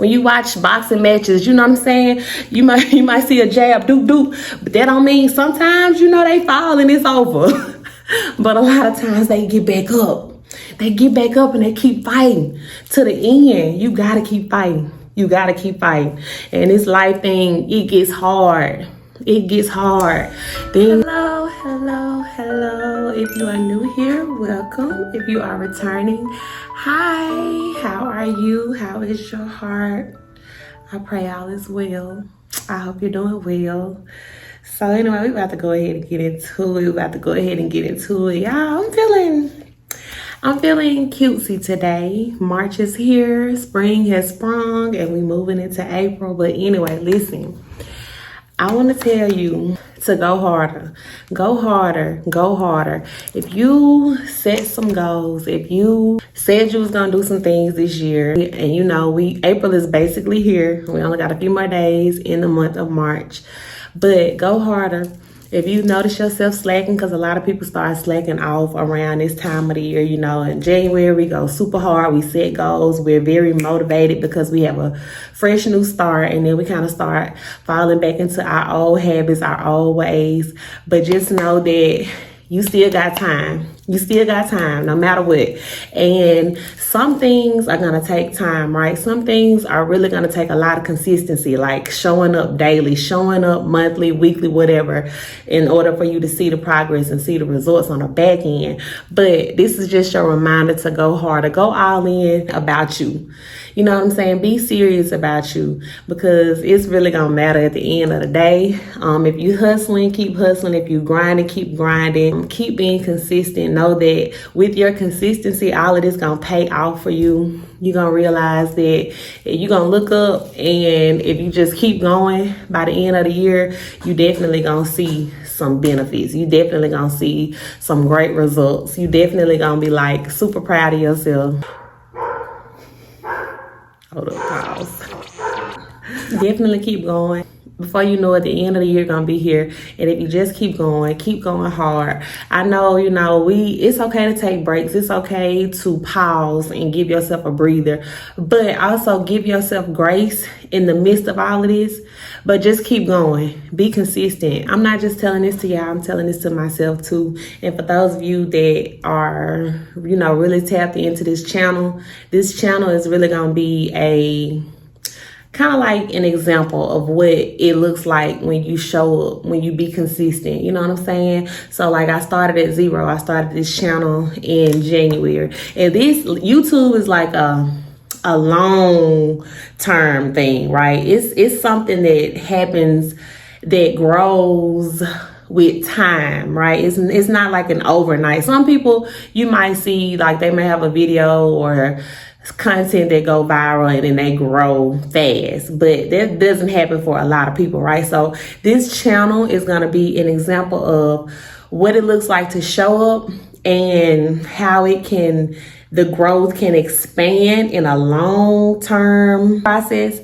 When you watch boxing matches, you know what I'm saying? You might see a jab, doop, doop. But that don't mean sometimes, they fall and it's over. But a lot of times they get back up. They get back up and they keep fighting to the end. You gotta keep fighting. You gotta keep fighting. And this life thing, it gets hard. It gets hard. Hello, hello, hello. If you are new here, welcome. If you are returning, hi. How are you? How is your heart? I pray all is well. I hope you're doing well. So anyway, we're about to go ahead and get into it. Y'all, I'm feeling cutesy today. March is here, spring has sprung, and we moving into April. But anyway, listen, I want to tell you to go harder. Go harder. Go harder. If you set some goals, if you said you was going to do some things this year, and April is basically here. We only got a few more days in the month of March. But go harder. If you notice yourself slacking, because a lot of people start slacking off around this time of the year, in January, we go super hard. We set goals. We're very motivated because we have a fresh new start. And then we kind of start falling back into our old habits, our old ways. But just know that you still got time. You still got time, no matter what. And some things are going to take time, right? Some things are really going to take a lot of consistency, like showing up daily, showing up monthly, weekly, whatever, in order for you to see the progress and see the results on the back end. But this is just your reminder to go harder, go all in about you. You know what I'm saying? Be serious about you, because it's really going to matter at the end of the day. If you hustling, keep hustling. If you grinding, keep grinding. Keep being consistent. Know that with your consistency, all of this going to pay off for you. You're going to realize that you're going to look up, and if you just keep going, by the end of the year, you definitely going to see some benefits. You definitely going to see some great results. You definitely going to be like super proud of yourself. Hold up, pause. Definitely keep going. Before you know it, the end of the year gonna be here. And if you just keep going hard. I know, it's okay to take breaks. It's okay to pause and give yourself a breather. But also give yourself grace in the midst of all of this. But just keep going. Be consistent. I'm not just telling this to y'all. I'm telling this to myself too. And for those of you that are, really tapped into this channel is really gonna be a kind of like an example of what it looks like when you show up, when you be consistent. You know what I'm saying? So like I started at 0. I started this channel in January. And this YouTube is like a long term thing, right? It's something that happens, that grows with time, right? It's not like an overnight. Some people, you might see like they may have a video or content that go viral and then they grow fast, but that doesn't happen for a lot of people, right? So this channel is going to be an example of what it looks like to show up and how the growth can expand in a long-term process.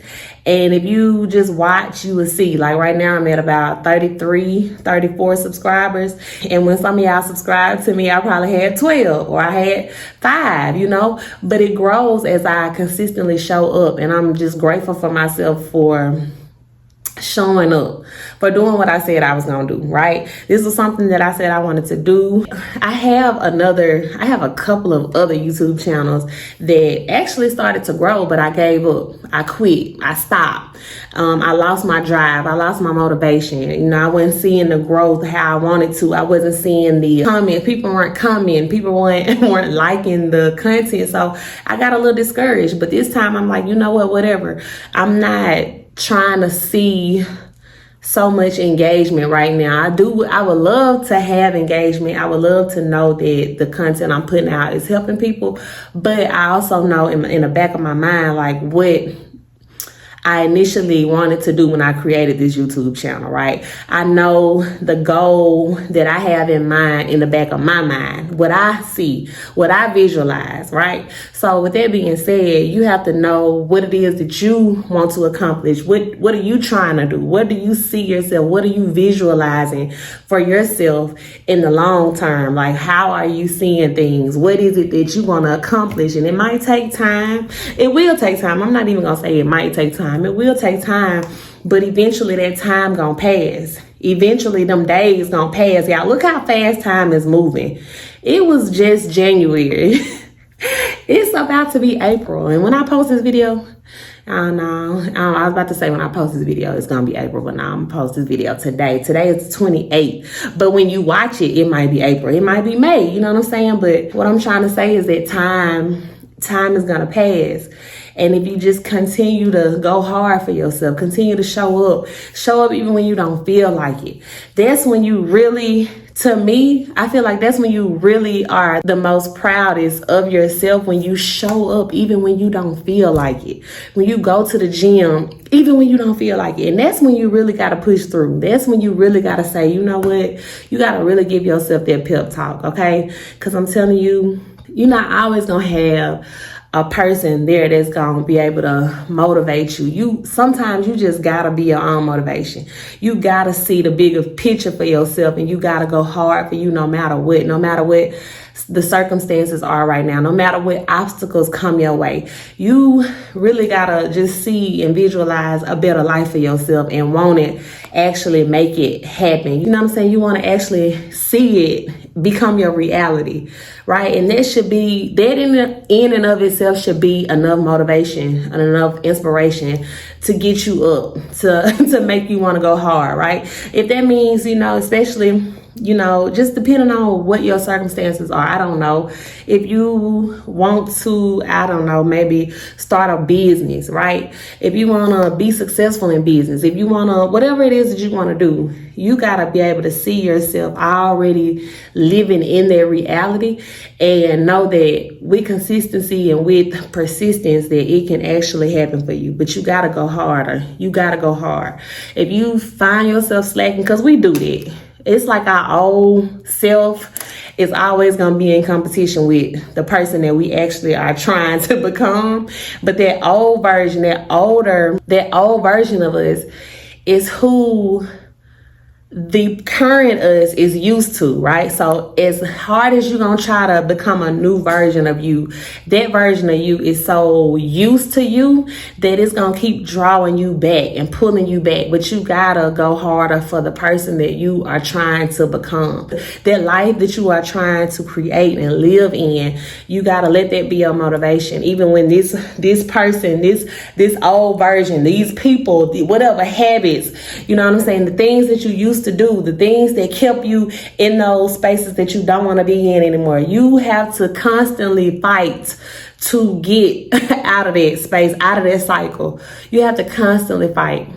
And if you just watch, you will see, like right now I'm at about 34 subscribers. And when some of y'all subscribed to me, I probably had 12 or I had 5, but it grows as I consistently show up. And I'm just grateful for myself for showing up, for doing what I said I was gonna do, right? This was something that I said I wanted to do. I have a couple of other YouTube channels that actually started to grow, but I gave up. I quit. I stopped. I lost my drive. I lost my motivation. I wasn't seeing the growth how I wanted to. I wasn't seeing the comment. People weren't commenting. People weren't liking the content. So I got a little discouraged. But this time I'm like, you know what? Whatever. I'm not trying to see so much engagement right now. I would love to have engagement. I would love to know that the content I'm putting out is helping people. But I also know in the back of my mind, like I initially wanted to do when I created this YouTube channel, right? I know the goal that I have in mind, in the back of my mind, what I see, what I visualize, right? So with that being said, you have to know what it is that you want to accomplish. What are you trying to do? What do you see yourself? What are you visualizing for yourself in the long term? Like, how are you seeing things? What is it that you want to accomplish? And it might take time. It will take time. I'm not even going to say it might take time. It will take time, but eventually that time gonna pass. Eventually them days gonna pass. Y'all, look how fast time is moving. It was just January. It's about to be April. And when I post this video, I don't know. I was about to say when I post this video, it's going to be April, but now I'm going to post this video today. Today is 28. But when you watch it, it might be April. It might be May. You know what I'm saying? But what I'm trying to say is that time is going to pass. And if you just continue to go hard for yourself, continue to show up even when you don't feel like it, that's when you really, to me, I feel like that's when you really are the most proudest of yourself, when you show up even when you don't feel like it. When you go to the gym, even when you don't feel like it. And that's when you really got to push through. That's when you really got to say, you know what? You got to really give yourself that pep talk, okay? Because I'm telling you, you're not always going to have a person there that's going to be able to motivate you. Sometimes you just got to be your own motivation. You got to see the bigger picture for yourself, and you got to go hard for you no matter what the circumstances are right now, no matter what obstacles come your way. You really got to just see and visualize a better life for yourself and want it, actually make it happen. You know what I'm saying? You want to actually see it become your reality, right? And that should be, that in and of itself should be enough motivation and enough inspiration to get you up, to make you want to go hard, right? If that means, especially, just depending on what your circumstances are. I don't know. If you want to, maybe start a business, right? If you want to be successful in business, if you want to, whatever it is that you want to do, you got to be able to see yourself already living in that reality and know that with consistency and with persistence that it can actually happen for you. But you got to go harder. You got to go hard. If you find yourself slacking, because we do that. It's like our old self is always going to be in competition with the person that we actually are trying to become. But that old version, that old version of us is who the current us is used to, right? So as hard as you're going to try to become a new version of you, that version of you is so used to you that it's going to keep drawing you back and pulling you back. But you got to go harder for the person that you are trying to become. That life that you are trying to create and live in, you got to let that be your motivation. Even when this person, this old version, these people, whatever habits, you know what I'm saying? The things that you used to do, the things that kept you in those spaces that you don't want to be in anymore. You have to constantly fight to get out of that space, out of that cycle. You have to constantly fight.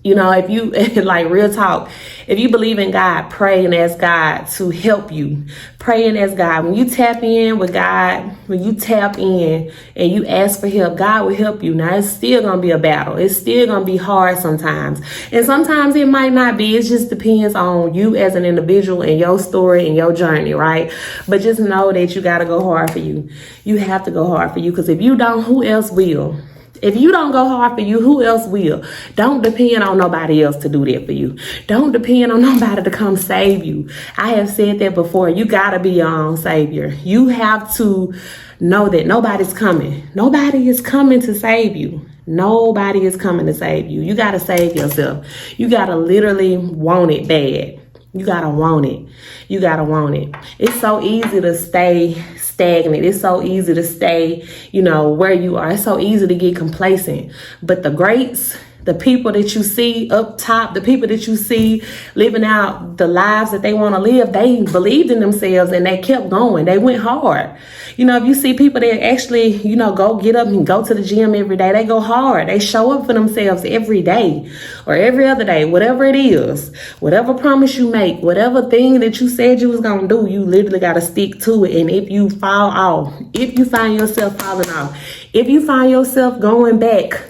If you, like, real talk, if you believe in God, pray and ask God to help you. Pray and ask God. When you tap in with God, when you tap in and you ask for help, God will help you. Now, it's still going to be a battle. It's still going to be hard sometimes. And sometimes it might not be. It just depends on you as an individual and your story and your journey, right? But just know that you got to go hard for you. You have to go hard for you, because if you don't, who else will? If you don't go hard for you, who else will? Don't depend on nobody else to do that for you. Don't depend on nobody to come save you. I have said that before. You got to be your own savior. You have to know that nobody's coming. Nobody is coming to save you. Nobody is coming to save you. You got to save yourself. You got to literally want it bad. You got to want it. You got to want it. It's so easy to stay stagnant. It's so easy to stay, where you are. It's so easy to get complacent. But the greats, the people that you see up top, the people that you see living out the lives that they want to live, they believed in themselves and they kept going. They went hard. If you see people that actually, go get up and go to the gym every day, they go hard. They show up for themselves every day or every other day, whatever it is, whatever promise you make, whatever thing that you said you was going to do, you literally got to stick to it. And if you fall off, if you find yourself falling off, if you find yourself going back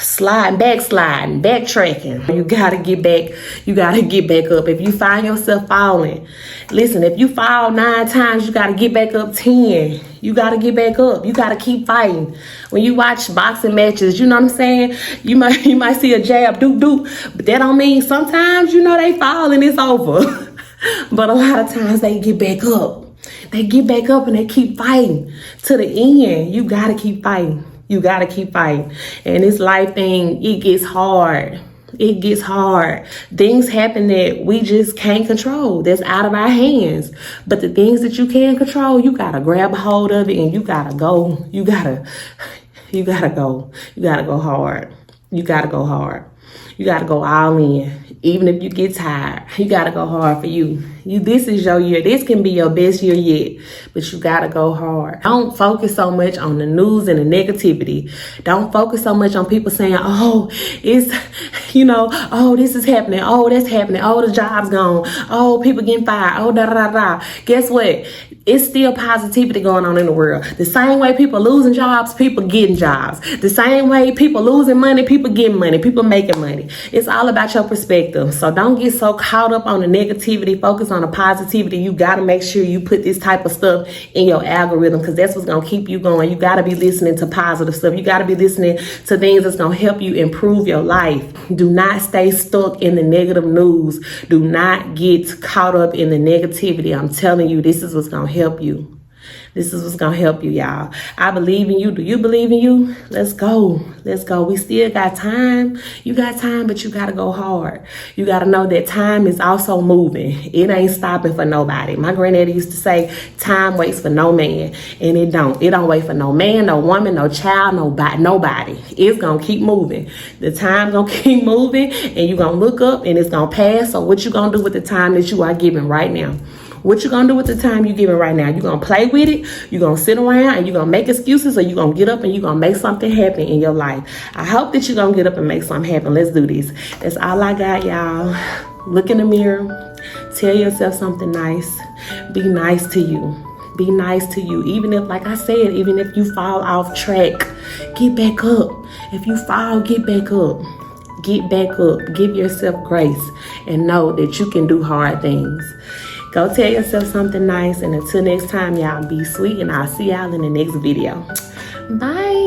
backsliding, backtracking. You gotta get back. You gotta get back up. If you find yourself falling, listen, if you fall 9 times, you gotta get back up 10. You gotta get back up. You gotta keep fighting. When you watch boxing matches, you know what I'm saying? You might see a jab, doop, but that don't mean sometimes, they fall and it's over. But a lot of times they get back up. They get back up and they keep fighting to the end. You gotta keep fighting. You gotta keep fighting. And this life thing, it gets hard. It gets hard. Things happen that we just can't control. That's out of our hands. But the things that you can control, you gotta grab a hold of it and you gotta go. You gotta go. You gotta go hard. You gotta go hard. You gotta go all in. Even if you get tired, you gotta go hard for you. This is your year. This can be your best year yet, but you gotta go hard. Don't focus so much on the news and the negativity. Don't focus so much on people saying, oh, it's, oh, this is happening. Oh, that's happening. Oh, the job's gone. Oh, people getting fired. Oh, da, da, da, da. Guess what? It's still positivity going on in the world. The same way people losing jobs, people getting jobs. The same way people losing money, people getting money, people making money. It's all about your perspective. So don't get so caught up on the negativity. Focus on the positivity. You got to make sure you put this type of stuff in your algorithm because that's what's going to keep you going. You got to be listening to positive stuff. You got to be listening to things that's going to help you improve your life. Do not stay stuck in the negative news. Do not get caught up in the negativity. I'm telling you, this is what's going to help you. This is what's going to help you, y'all. I believe in you. Do you believe in you? Let's go. Let's go. We still got time. You got time, but you got to go hard. You got to know that time is also moving. It ain't stopping for nobody. My granddaddy used to say, time waits for no man. And it don't. It don't wait for no man, no woman, no child, nobody. It's going to keep moving. The time going to keep moving, and you're going to look up, and it's going to pass. So what you going to do with the time that you are giving right now? What you gonna do with the time you giving right now? You gonna play with it? You gonna sit around and you gonna make excuses, or you gonna get up and you gonna make something happen in your life? I hope that you gonna get up and make something happen. Let's do this. That's all I got, y'all. Look in the mirror. Tell yourself something nice. Be nice to you. Be nice to you. Even if, like I said, even if you fall off track, get back up. If you fall, get back up. Get back up. Give yourself grace and know that you can do hard things. Go tell yourself something nice. And until next time, y'all, be sweet. And I'll see y'all in the next video. Bye.